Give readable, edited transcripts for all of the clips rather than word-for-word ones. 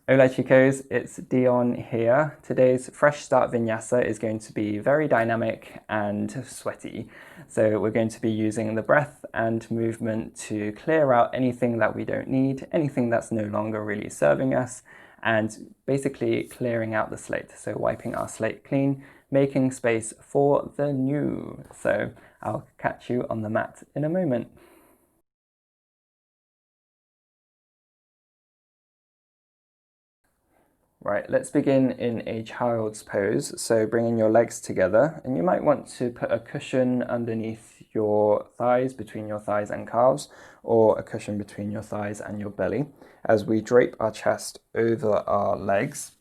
Hola chicos, it's Dyon here. Today's Fresh Start Vinyasa is going to be very dynamic and sweaty. So we're going to be using the breath and movement to clear out anything that we don't need, anything that's no longer really serving us, and basically clearing out the slate. So wiping our slate clean, making space for the new. So I'll catch you on the mat in a moment. Right, let's begin in a child's pose. So bringing your legs together, and you might want to put a cushion underneath your thighs, between your thighs and calves, or a cushion between your thighs and your belly. As we drape our chest over our legs,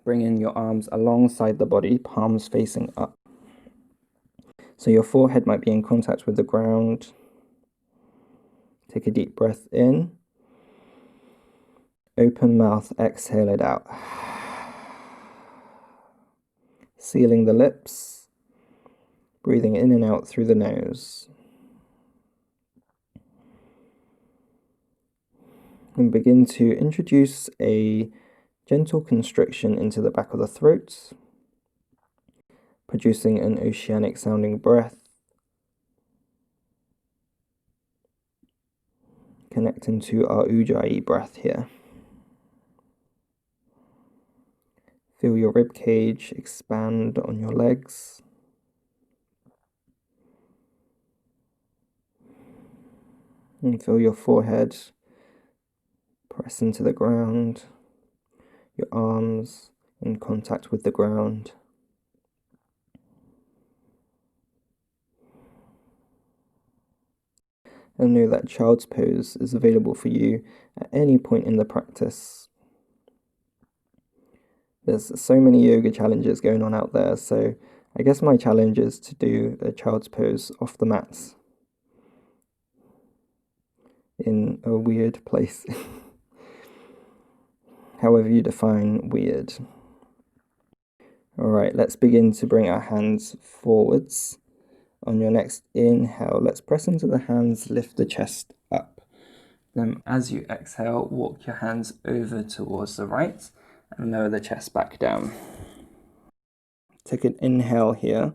bring in your arms alongside the body, palms facing up. So your forehead might be in contact with the ground. Take a deep breath in. Open mouth, exhale it out. Sealing the lips, breathing in and out through the nose. And begin to introduce a gentle constriction into the back of the throat, producing an oceanic sounding breath, connecting to our Ujjayi breath here. Feel your rib cage expand on your legs. And feel your forehead press into the ground, your arms in contact with the ground. And know that child's pose is available for you at any point in the practice. There's so many yoga challenges going on out there, so I guess my challenge is to do a child's pose off the mats in a weird place. However you define weird. Alright, let's begin to bring our hands forwards. On your next inhale, let's press into the hands, lift the chest up. Then as you exhale, walk your hands over towards the right and lower the chest back down. Take an inhale here.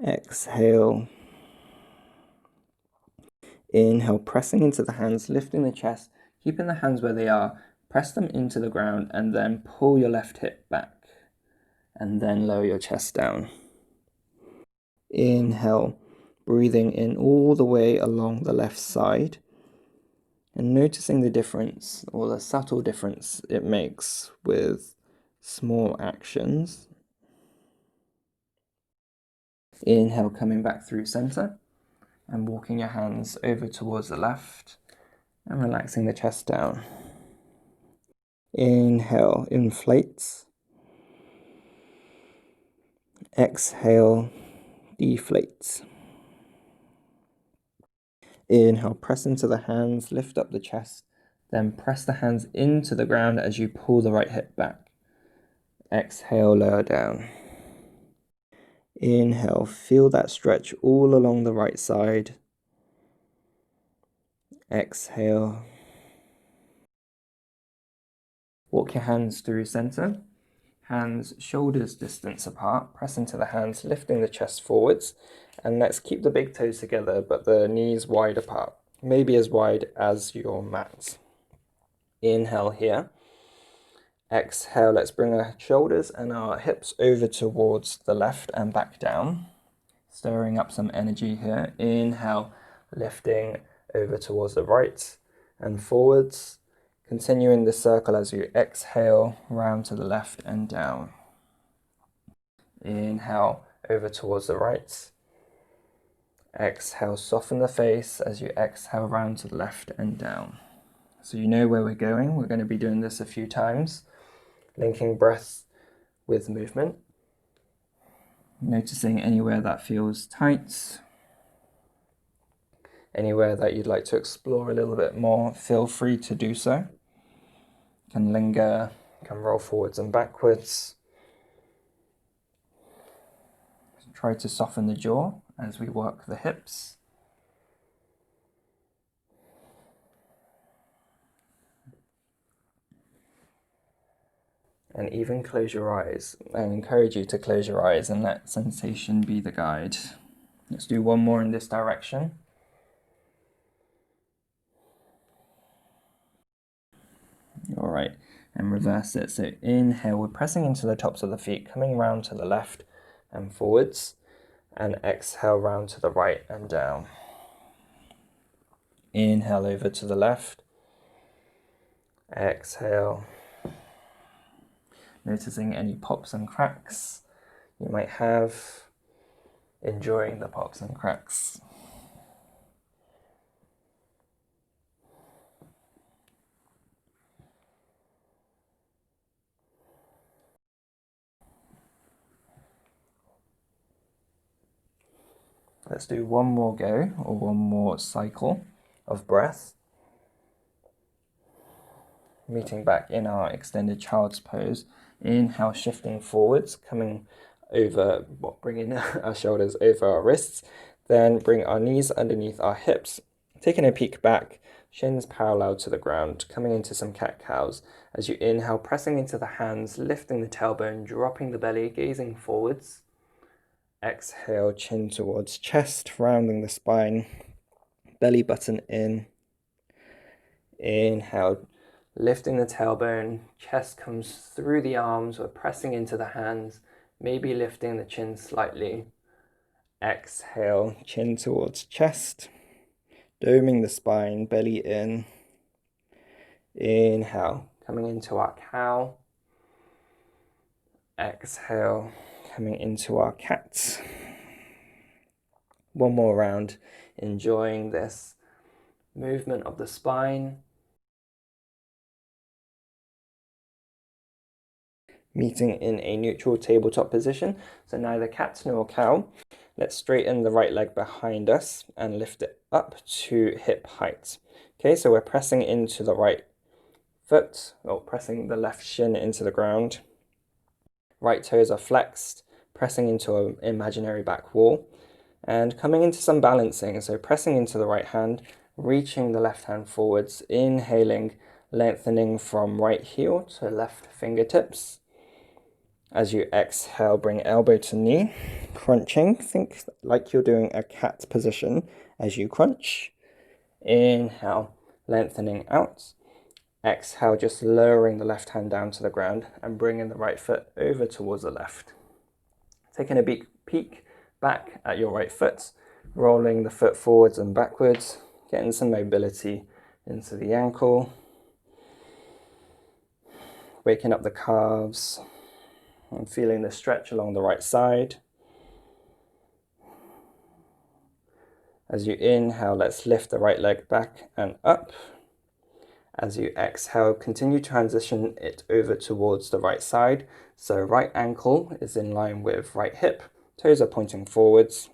Exhale. Inhale, pressing into the hands, lifting the chest, keeping the hands where they are. Press them into the ground and then pull your left hip back. And then lower your chest down. Inhale, breathing in all the way along the left side. And noticing the difference, or the subtle difference it makes with small actions. Inhale, coming back through center and walking your hands over towards the left and relaxing the chest down. Inhale, inflates. Exhale, deflates. Inhale, press into the hands, lift up the chest, then press the hands into the ground as you pull the right hip back. Exhale, lower down. Inhale, feel that stretch all along the right side. Exhale. Walk your hands through center. Hands shoulders distance apart. Press into the hands, lifting the chest forwards. And let's keep the big toes together, but the knees wide apart. Maybe as wide as your mat. Inhale here. Exhale, let's bring our shoulders and our hips over towards the left and back down. Stirring up some energy here. Inhale, lifting over towards the right and forwards. Continuing the circle as you exhale, round to the left and down. Inhale, over towards the right. Exhale, soften the face as you exhale, round to the left and down. So you know where we're going. We're going to be doing this a few times. Linking breath with movement. Noticing anywhere that feels tight. Anywhere that you'd like to explore a little bit more, feel free to do so. Can linger, can roll forwards and backwards. Try to soften the jaw as we work the hips. And even close your eyes. I encourage you to close your eyes and let sensation be the guide. Let's do one more in this direction. All right, and reverse it. So inhale, we're pressing into the tops of the feet, coming round to the left and forwards, and exhale round to the right and down. Inhale over to the left, exhale. Noticing any pops and cracks you might have, enjoying the pops and cracks. Let's do one more go, or one more cycle of breath. Meeting back in our extended child's pose. Inhale, shifting forwards, coming over, bringing our shoulders over our wrists. Then bring our knees underneath our hips, taking a peek back, shins parallel to the ground, coming into some cat-cows. As you inhale, pressing into the hands, lifting the tailbone, dropping the belly, gazing forwards. Exhale, chin towards chest, rounding the spine, belly button in. Inhale, lifting the tailbone, chest comes through the arms, we're pressing into the hands, maybe lifting the chin slightly. Exhale, chin towards chest, doming the spine, belly in. Inhale, coming into our cow. Exhale, coming into our cat. One more round, enjoying this movement of the spine. Meeting in a neutral tabletop position, so neither cat nor cow. Let's straighten the right leg behind us and lift it up to hip height. Okay, so we're pressing into the right foot, or pressing the left shin into the ground. Right toes are flexed, pressing into an imaginary back wall, and coming into some balancing, so pressing into the right hand, reaching the left hand forwards, inhaling, lengthening from right heel to left fingertips. As you exhale, bring elbow to knee, crunching. Think like you're doing a cat position as you crunch. Inhale, lengthening out. Exhale, just lowering the left hand down to the ground and bringing the right foot over towards the left. Taking a big peek back at your right foot, rolling the foot forwards and backwards, getting some mobility into the ankle, waking up the calves, and feeling the stretch along the right side. As you inhale, let's lift the right leg back and up. As you exhale, continue to transition it over towards the right side. So right ankle is in line with right hip, toes are pointing forwards.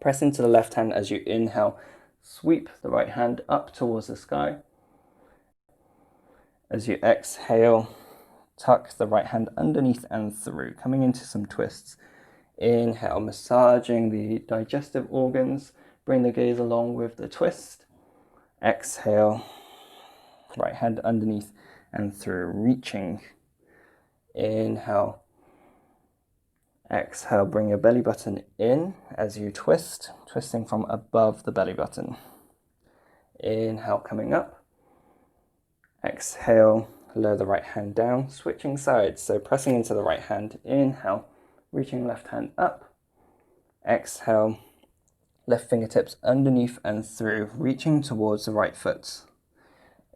Press into the left hand as you inhale, sweep the right hand up towards the sky. As you exhale, tuck the right hand underneath and through, coming into some twists. Inhale, massaging the digestive organs. Bring the gaze along with the twist. Exhale, right hand underneath and through, reaching. Inhale. Exhale, bring your belly button in as you twist, twisting from above the belly button. Inhale, coming up. Exhale, lower the right hand down, switching sides. So pressing into the right hand, inhale, reaching left hand up. Exhale, left fingertips underneath and through, reaching towards the right foot.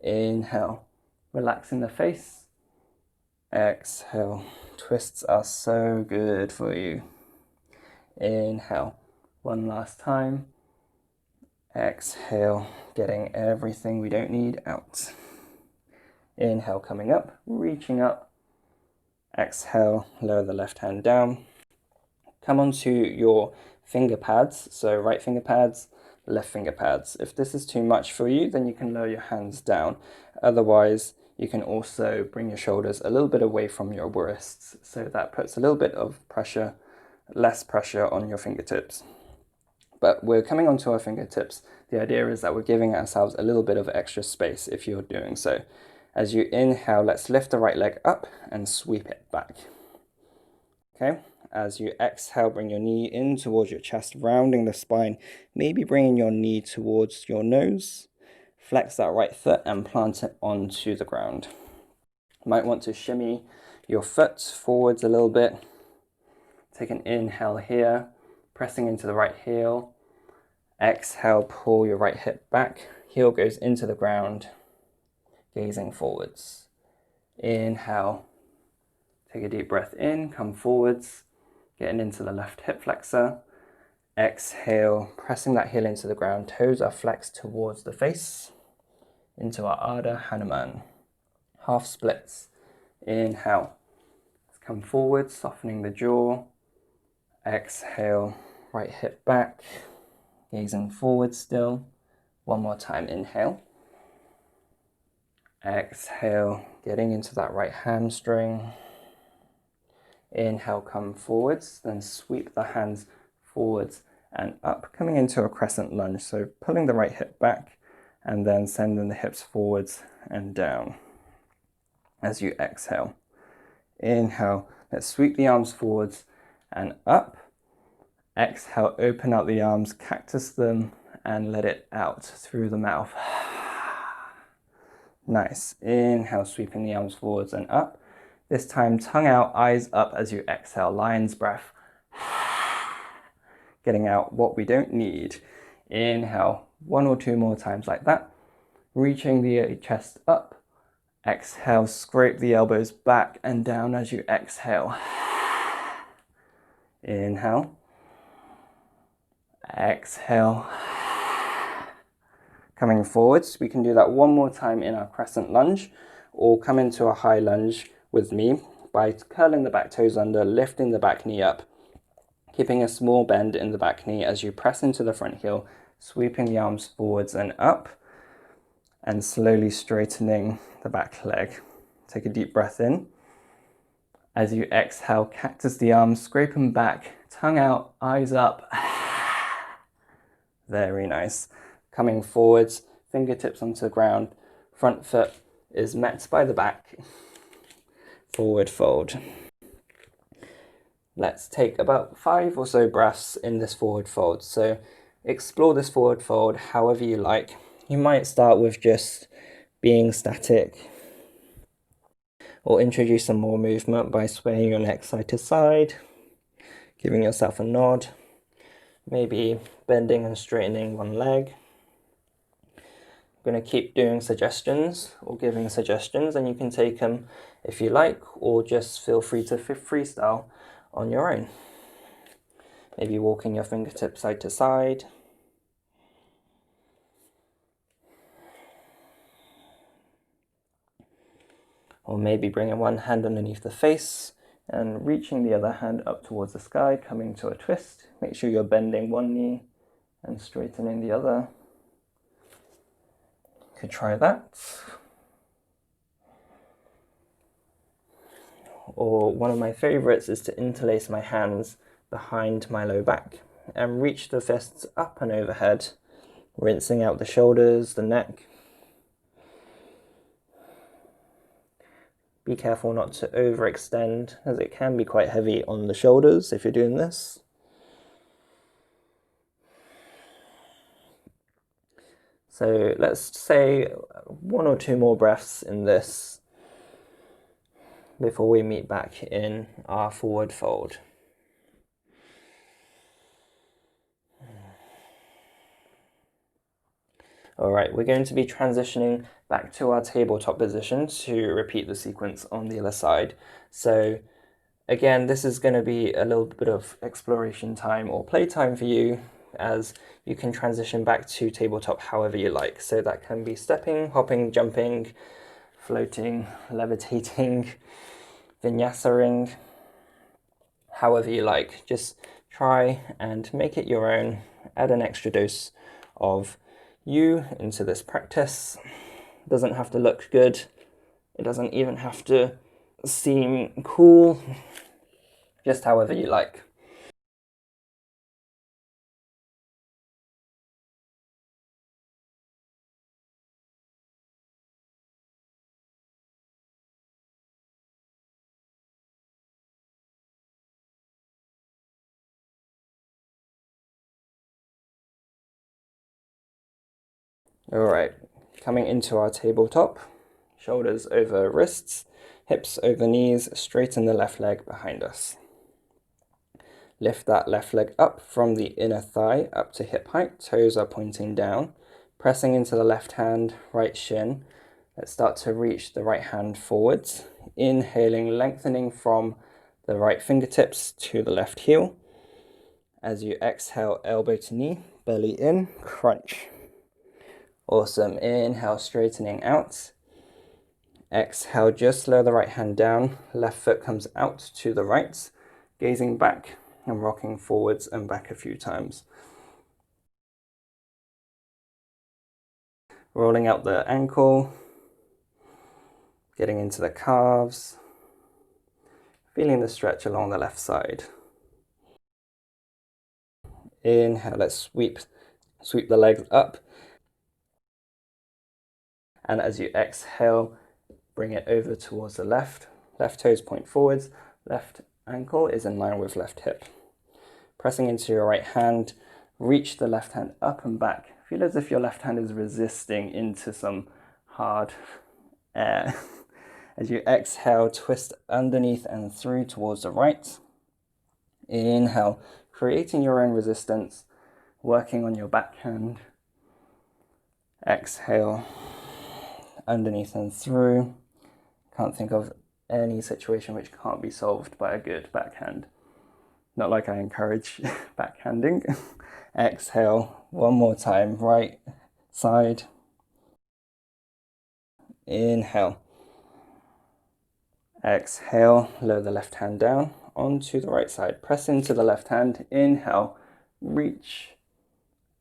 Inhale, relaxing the face. Exhale, twists are so good for you. Inhale, one last time. Exhale, getting everything we don't need out. Inhale, coming up, reaching up. Exhale, lower the left hand down. Come onto your finger pads, so right finger pads, left finger pads. If this is too much for you, then you can lower your hands down. Otherwise, you can also bring your shoulders a little bit away from your wrists, so that puts a little bit of pressure, less pressure on your fingertips. But we're coming onto our fingertips. The idea is that we're giving ourselves a little bit of extra space if you're doing so. As you inhale, let's lift the right leg up and sweep it back. Okay, as you exhale, bring your knee in towards your chest, rounding the spine, maybe bringing your knee towards your nose. Flex that right foot and plant it onto the ground. You might want to shimmy your foot forwards a little bit. Take an inhale here, pressing into the right heel. Exhale, pull your right hip back. Heel goes into the ground, gazing forwards. Inhale, take a deep breath in, come forwards, getting into the left hip flexor. Exhale, pressing that heel into the ground. Toes are flexed towards the face, into our Ardha Hanuman. Half splits. Inhale, let's come forward, softening the jaw. Exhale, right hip back, gazing forward still. One more time, inhale. Exhale, getting into that right hamstring. Inhale, come forwards, then sweep the hands forwards and up, coming into a crescent lunge. So pulling the right hip back and then sending the hips forwards and down as you exhale. Inhale, let's sweep the arms forwards and up. Exhale, open out the arms, cactus them, and let it out through the mouth. Nice. Inhale, sweeping the arms forwards and up. This time, tongue out, eyes up as you exhale. Lion's breath. Getting out what we don't need. Inhale, one or two more times like that. Reaching the chest up. Exhale, scrape the elbows back and down as you exhale. Inhale. Exhale. Coming forwards, we can do that one more time in our crescent lunge, or come into a high lunge with me by curling the back toes under, lifting the back knee up, keeping a small bend in the back knee as you press into the front heel, sweeping the arms forwards and up, and slowly straightening the back leg. Take a deep breath in. As you exhale, cactus the arms, scrape them back, tongue out, eyes up. Very nice. Coming forwards, fingertips onto the ground, front foot is met by the back, forward fold. Let's take about 5 or so breaths in this forward fold. So explore this forward fold however you like. You might start with just being static, or introduce some more movement by swaying your neck side to side, giving yourself a nod, maybe bending and straightening one leg. I'm going to keep doing suggestions or giving suggestions, and you can take them if you like, or just feel free to freestyle on your own. Maybe walking your fingertips side to side. Or maybe bringing one hand underneath the face and reaching the other hand up towards the sky, coming to a twist. Make sure you're bending one knee and straightening the other. Could try that. Or one of my favorites is to interlace my hands behind my low back and reach the fists up and overhead, rinsing out the shoulders, the neck. Be careful not to overextend, as it can be quite heavy on the shoulders if you're doing this. So let's say 1 or 2 more breaths in this before we meet back in our forward fold. All right, we're going to be transitioning back to our tabletop position to repeat the sequence on the other side. So again, this is going to be a little bit of exploration time or playtime for you, as you can transition back to tabletop however you like. So that can be stepping, hopping, jumping, floating, levitating, vinyasa-ing, however you like. Just try and make it your own. Add an extra dose of you into this practice. It doesn't have to look good. It doesn't even have to seem cool. Just however you like. All right, coming into our tabletop, shoulders over wrists, hips over knees, straighten the left leg behind us. Lift that left leg up from the inner thigh up to hip height, toes are pointing down, pressing into the left hand, right shin. Let's start to reach the right hand forwards, inhaling, lengthening from the right fingertips to the left heel. As you exhale, elbow to knee, belly in, crunch. Awesome. Inhale, straightening out. Exhale, just lower the right hand down. Left foot comes out to the right, gazing back and rocking forwards and back a few times. Rolling out the ankle, getting into the calves, feeling the stretch along the left side. Inhale, let's sweep the legs up. And as you exhale, bring it over towards the left. Left toes point forwards, left ankle is in line with left hip. Pressing into your right hand, reach the left hand up and back. Feel as if your left hand is resisting into some hard air. As you exhale, twist underneath and through towards the right. Inhale, creating your own resistance, working on your backhand. Exhale, underneath and through. Can't think of any situation which can't be solved by a good backhand. Not like I encourage backhanding. Exhale, one more time, right side. Inhale. Exhale, lower the left hand down onto the right side. Press into the left hand. Inhale, reach.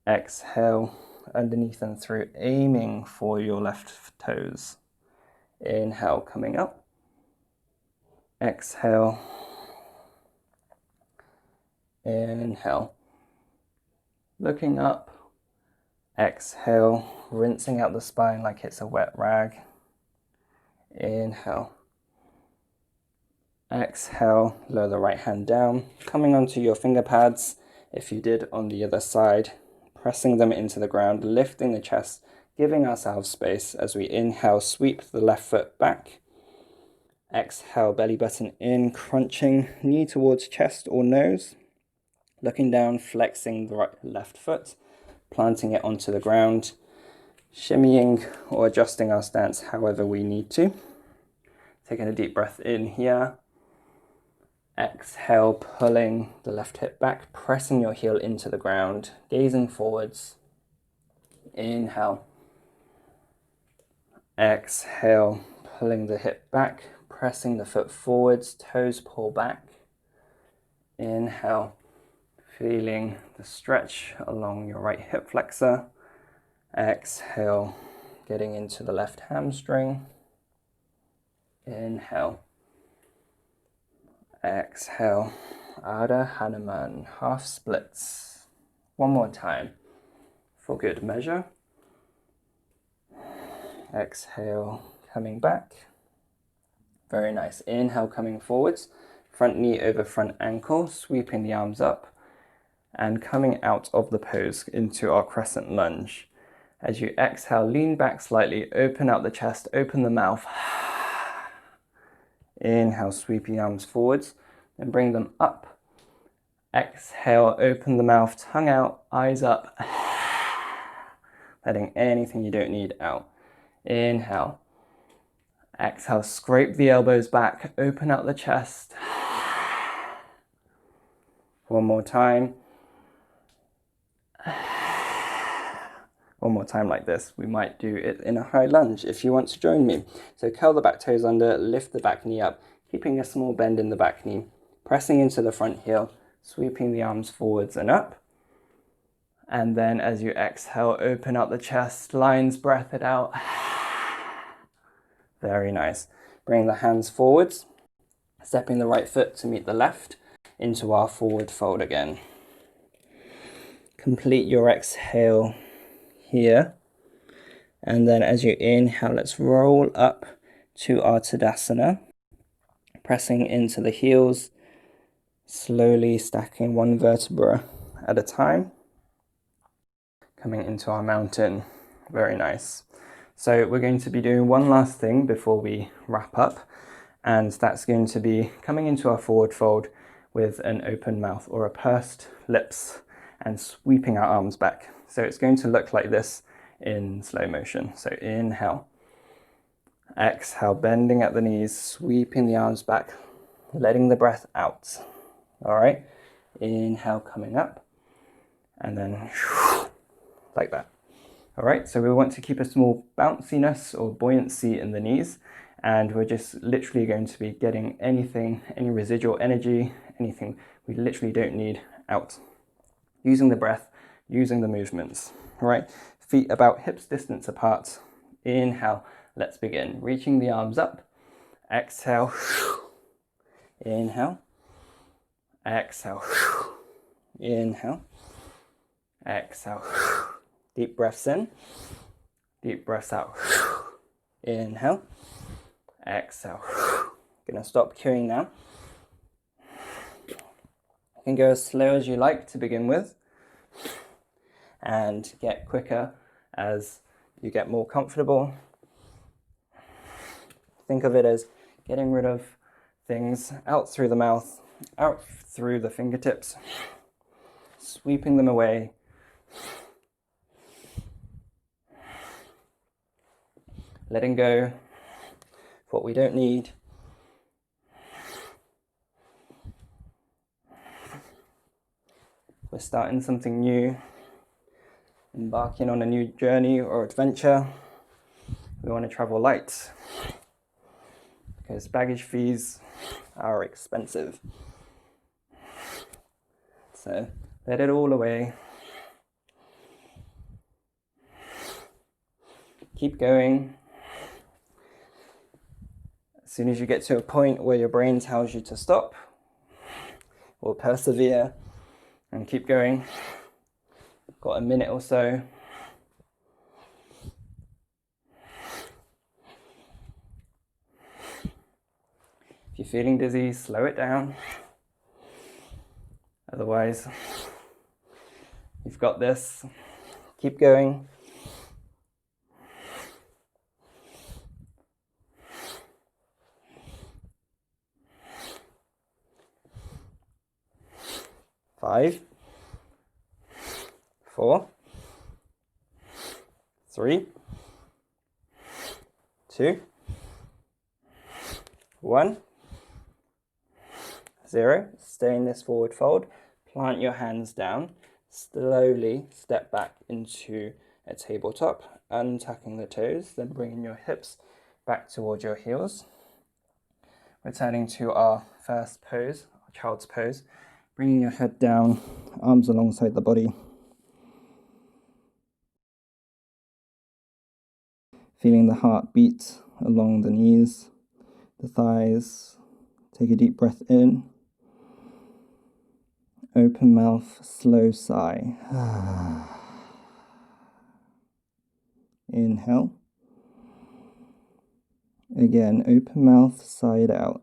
Exhale, underneath and through, aiming for your left toes. Inhale, coming up. Exhale. Inhale. Looking up. Exhale, rinsing out the spine like it's a wet rag. Inhale. Exhale, lower the right hand down, coming onto your finger pads, if you did on the other side, pressing them into the ground, lifting the chest, giving ourselves space as we inhale, sweep the left foot back. Exhale, belly button in, crunching, knee towards chest or nose. Looking down, flexing the left foot, planting it onto the ground, shimmying or adjusting our stance however we need to. Taking a deep breath in here. Exhale, pulling the left hip back, pressing your heel into the ground, gazing forwards. Inhale. Exhale, pulling the hip back, pressing the foot forwards, toes pull back. Inhale, feeling the stretch along your right hip flexor. Exhale, getting into the left hamstring. Inhale. Exhale, Ardha Hanuman, half splits. One more time, for good measure. Exhale, coming back. Very nice. Inhale, coming forwards. Front knee over front ankle, sweeping the arms up and coming out of the pose into our crescent lunge. As you exhale, lean back slightly, open out the chest, open the mouth. Inhale, sweep the arms forwards and bring them up. Exhale, open the mouth, tongue out, eyes up. Letting anything you don't need out. Inhale. Exhale, scrape the elbows back, open out the chest. One more time. One more time like this. We might do it in a high lunge if you want to join me. So curl the back toes under, lift the back knee up, keeping a small bend in the back knee, pressing into the front heel, sweeping the arms forwards and up. And then as you exhale, open up the chest, lion's breath it out. Very nice. Bring the hands forwards, stepping the right foot to meet the left into our forward fold again. Complete your exhale here. And then as you inhale, let's roll up to our Tadasana, pressing into the heels, slowly stacking one vertebra at a time. Coming into our mountain Very nice. So we're going to be doing one last thing before we wrap up, and that's going to be coming into our forward fold with an open mouth or a pursed lips and sweeping our arms back. So it's going to look like this in slow motion. So inhale, exhale, bending at the knees, sweeping the arms back, letting the breath out. All right, inhale, coming up, and then like that. All right, so we want to keep a small bounciness or buoyancy in the knees, and we're just literally going to be getting anything, any residual energy, anything we literally don't need out. Using the breath, using the movements. All right, feet about hips distance apart. Inhale, let's begin. Reaching the arms up. Exhale. Inhale. Exhale. Inhale. Exhale. Deep breaths in. Deep breaths out. Inhale. Exhale. Gonna stop queuing now. You can go as slow as you like to begin with and get quicker as you get more comfortable. Think of it as getting rid of things out through the mouth, out through the fingertips, sweeping them away. Letting go of what we don't need. We're starting something new, embarking on a new journey or adventure. We want to travel light because baggage fees are expensive. So let it all away. Keep going. As soon as you get to a point where your brain tells you to stop, or persevere and keep going. Got a minute or so. If you're feeling dizzy, slow it down. Otherwise, you've got this. Keep going. Five, 4, 3, 2, 1, 0. Stay in this forward fold. Plant your hands down. Slowly step back into a tabletop, untucking the toes, then bringing your hips back towards your heels. Returning to our first pose, our child's pose. Bringing your head down, arms alongside the body. Feeling the heart beat along the knees, the thighs. Take a deep breath in. Open mouth, slow sigh. Inhale. Again, open mouth, side out.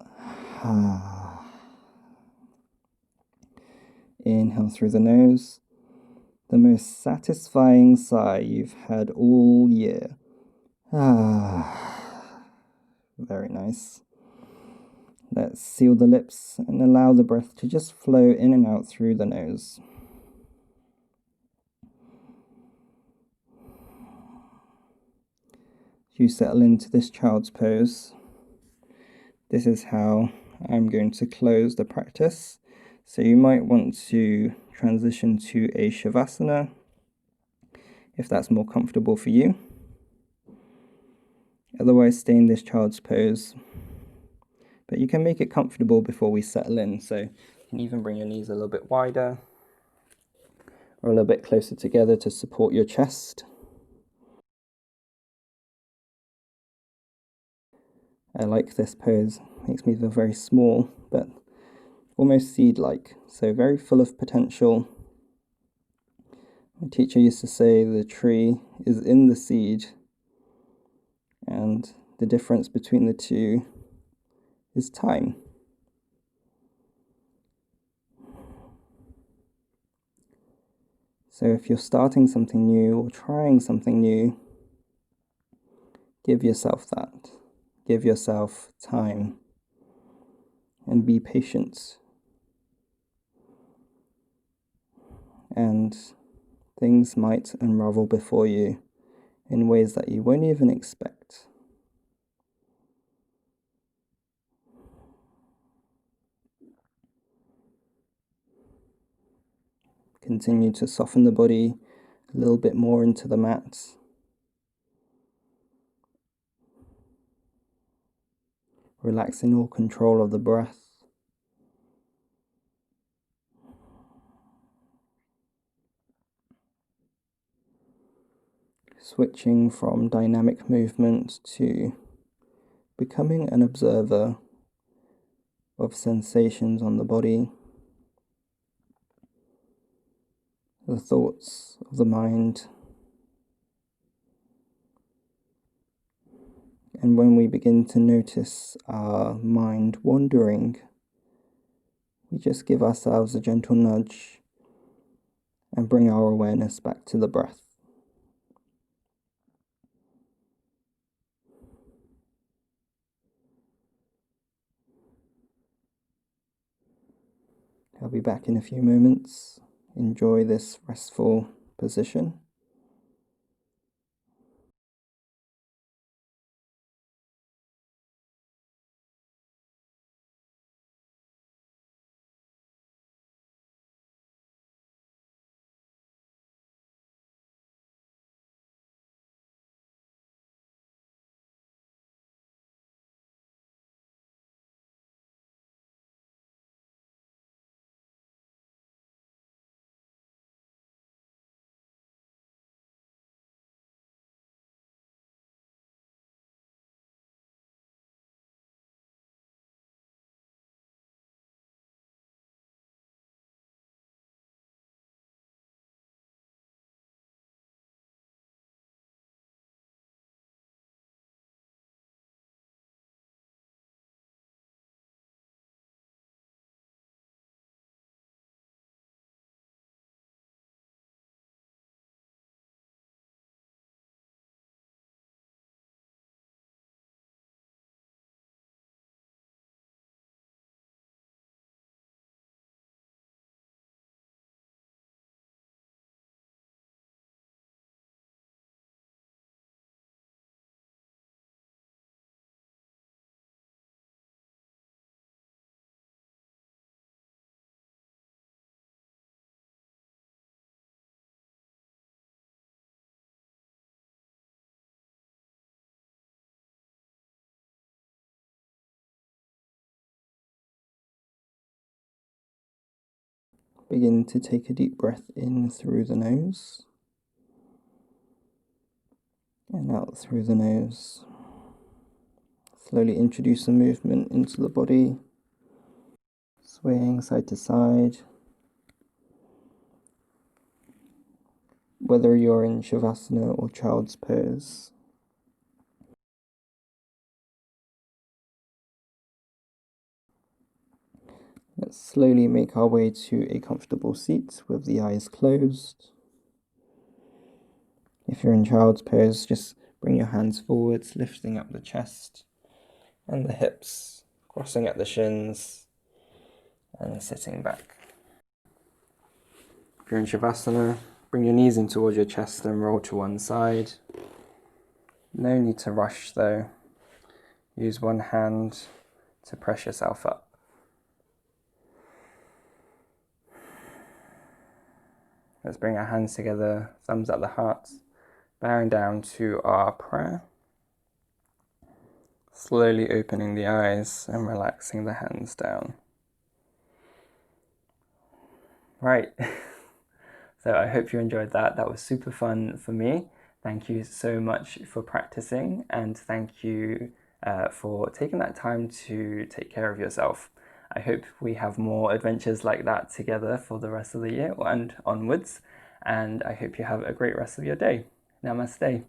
Inhale through the nose. The most satisfying sigh you've had all year. Very nice. Let's seal the lips and allow the breath to just flow in and out through the nose. As you settle into this child's pose, this is how I'm going to close the practice. So you might want to transition to a Shavasana if that's more comfortable for you. Otherwise, stay in this child's pose. But you can make it comfortable before we settle in. So you can even bring your knees a little bit wider or a little bit closer together to support your chest. I like this pose. Makes me feel very small, but almost seed-like. So very full of potential. My teacher used to say the tree is in the seed, and the difference between the two is time. So if you're starting something new or trying something new, Give yourself that. Give yourself time. And be patient. And things might unravel before you in ways that you won't even expect. Continue to soften the body a little bit more into the mat. Relaxing all control of the breath. Switching from dynamic movement to becoming an observer of sensations on the body, the thoughts of the mind. And when we begin to notice our mind wandering, we just give ourselves a gentle nudge and bring our awareness back to the breath. I'll be back in a few moments. Enjoy this restful position. Begin to take a deep breath in through the nose and out through the nose. Slowly introduce a movement into the body, swaying side to side. Whether you're in Shavasana or Child's Pose. Let's slowly make our way to a comfortable seat with the eyes closed. If you're in Child's Pose, just bring your hands forwards, lifting up the chest and the hips, crossing at the shins and sitting back. If you're in Shavasana, bring your knees in towards your chest and roll to one side. No need to rush though. Use one hand to press yourself up. Let's bring our hands together, thumbs at the heart, bowing down to our prayer. Slowly opening the eyes and relaxing the hands down. Right, so I hope you enjoyed that. That was super fun for me. Thank you so much for practicing, and thank you for taking that time to take care of yourself. I hope we have more adventures like that together for the rest of the year and onwards, and I hope you have a great rest of your day. Namaste.